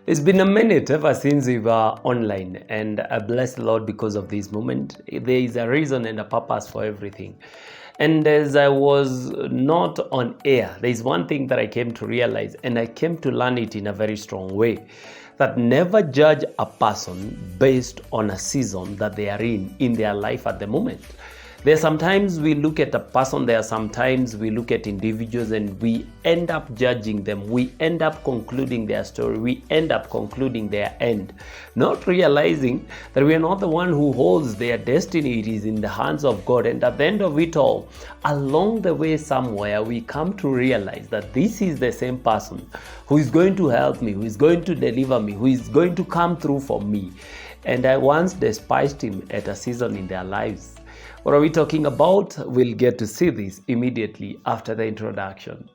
It's been a minute ever since we were online, and I bless the Lord because of this moment. There is a reason and a purpose for everything. And as I was not on air, there is one thing that I came to realize, and I came to learn it in a very strong way, that never judge a person based on a season that they are in their life at the moment. There are sometimes we look at a person, there are sometimes we look at individuals and we end up judging them. We end up concluding their story. We end up concluding their end. Not realizing that we are not the one who holds their destiny. It is in the hands of God. And at the end of it all, along the way somewhere, we come to realize that this is the same person who is going to help me, who is going to deliver me, who is going to come through for me. And I once despised him at a season in their lives. What are we talking about? We'll get to see this immediately after the introduction.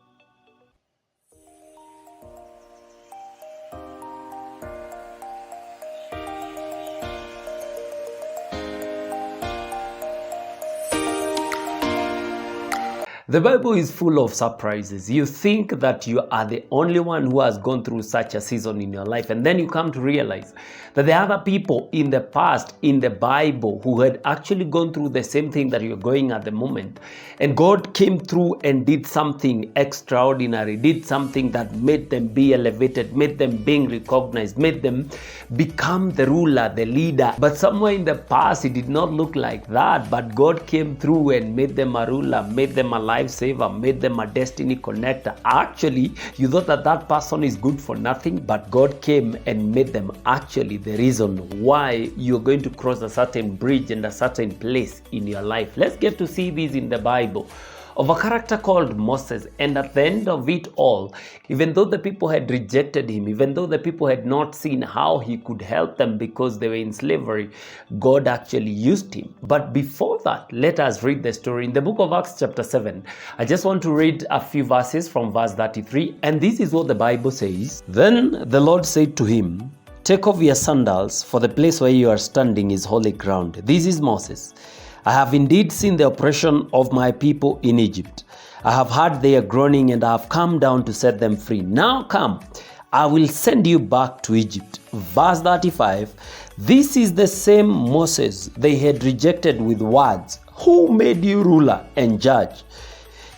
The Bible is full of surprises. You think that you are the only one who has gone through such a season in your life, and then you come to realize that there are other people in the past, in the Bible, who had actually gone through the same thing that you're going at the moment. And God came through and did something extraordinary, did something that made them be elevated, made them being recognized, made them become the ruler, the leader. But somewhere in the past, it did not look like that. But God came through and made them a ruler, made them a lifesaver, made them a destiny connector. Actually, you thought that that person is good for nothing, but God came and made them actually the reason why you're going to cross a certain bridge and a certain place in your life. Let's get to see this in the Bible of a character called Moses. And at the end of it all, even though the people had rejected him, even though the people had not seen how he could help them because they were in slavery, God actually used him. But before that, let us read the story in the book of Acts chapter 7. I just want to read a few verses from verse 33, and this is what the Bible says. Then the Lord said to him, "Take off your sandals, for the place where you are standing is holy ground." This is Moses. "I have indeed seen the oppression of my people in Egypt. I have heard their groaning, and I have come down to set them free. Now come, I will send you back to Egypt." Verse 35, this is the same Moses they had rejected with words. "Who made you ruler and judge?"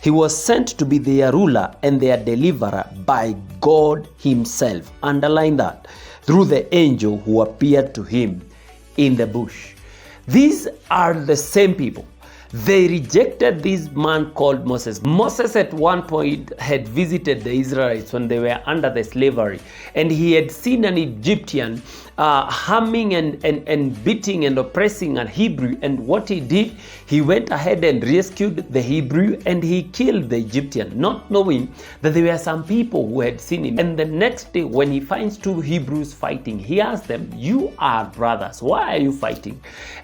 He was sent to be their ruler and their deliverer by God himself. Underline that. Through the angel who appeared to him in the bush. These are the same people. They rejected this man called Moses. Moses at one point had visited the Israelites when they were under the slavery, and he had seen an Egyptian harming and beating and oppressing a Hebrew. And what he did, he went ahead and rescued the Hebrew and he killed the Egyptian, not knowing that there were some people who had seen him. And the next day, when he finds two Hebrews fighting, he asks them, "You are brothers, why are you fighting?"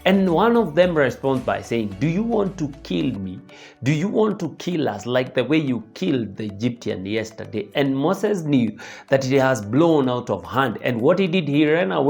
And one of them responds by saying, "Do you want to kill me? Do you want to kill us like the way you killed the Egyptian yesterday?" And Moses knew that it has blown out of hand. And what he did, he ran away.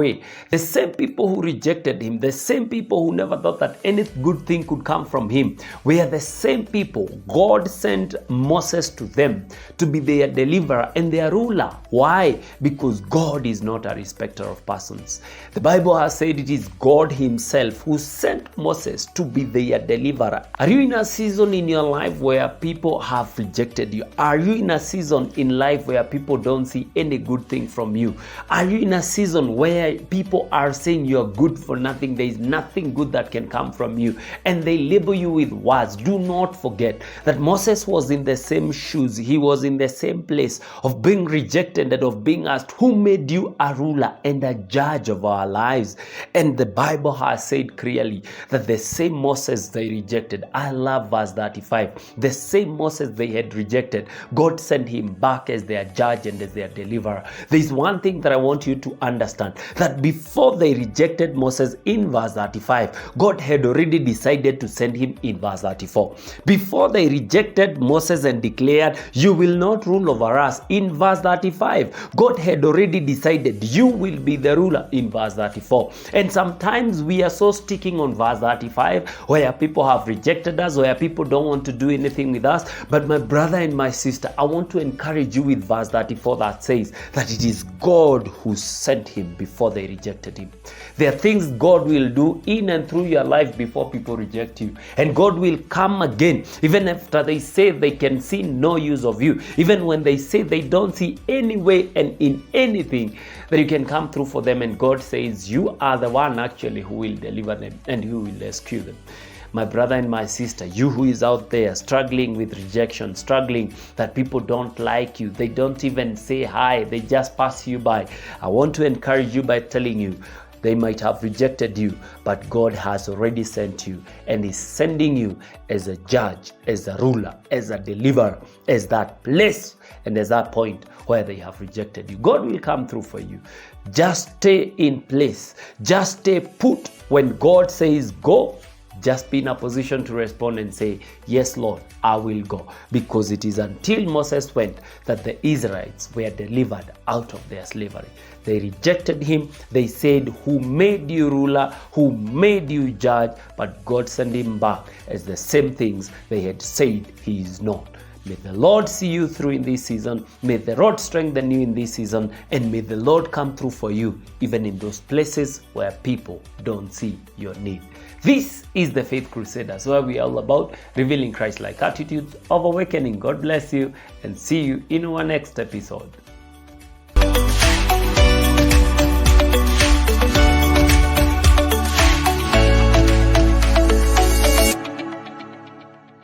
The same people who rejected him, the same people who never thought that any good thing could come from him, were the same people God sent Moses to them to be their deliverer and their ruler. Why? Because God is not a respecter of persons. The Bible has said it is God himself who sent Moses to be their deliverer. Are you in a season in your life where people have rejected you? Are you in a season in life where people don't see any good thing from you? Are you in a season where people are saying you're good for nothing, there is nothing good that can come from you, and they label you with words? Do not forget that Moses was in the same shoes. He was in the same place of being rejected and of being asked, "Who made you a ruler and a judge of our lives?" And the Bible has said clearly that the same Moses they rejected, I love verse 35, the same Moses they had rejected, God sent him back as their judge and as their deliverer. There is one thing that I want you to understand, that before they rejected Moses in verse 35, God had already decided to send him in verse 34. Before they rejected Moses and declared, "You will not rule over us," in verse 35, God had already decided, "You will be the ruler," in verse 34. And sometimes we are so sticking on verse 35 where people have rejected us, where people don't want to do anything with us. But my brother and my sister, I want to encourage you with verse 34 that says that it is God who sent him before they rejected him. There are things God will do in and through your life before people reject you. And God will come again, even after they say they can see no use of you, even when they say they don't see any way and in anything that you can come through for them. And God says you are the one actually who will deliver them and who will rescue them. My brother and my sister, you who is out there struggling with rejection, struggling that people don't like you, they don't even say hi, they just pass you by. I want to encourage you by telling you, they might have rejected you, but God has already sent you and is sending you as a judge, as a ruler, as a deliverer, as that place and as that point where they have rejected you. God will come through for you. Just stay in place. Just stay put. When God says go, just be in a position to respond and say, yes, Lord, I will go. Because it is until Moses went that the Israelites were delivered out of their slavery. They rejected him. They said, who made you ruler? Who made you judge? But God sent him back as the same things they had said he is not. May the Lord see you through in this season. May the Lord strengthen you in this season. And may the Lord come through for you, even in those places where people don't see your need. This is the Faith Crusaders, where we are all about revealing Christ-like attitudes of awakening. God bless you and see you in our next episode.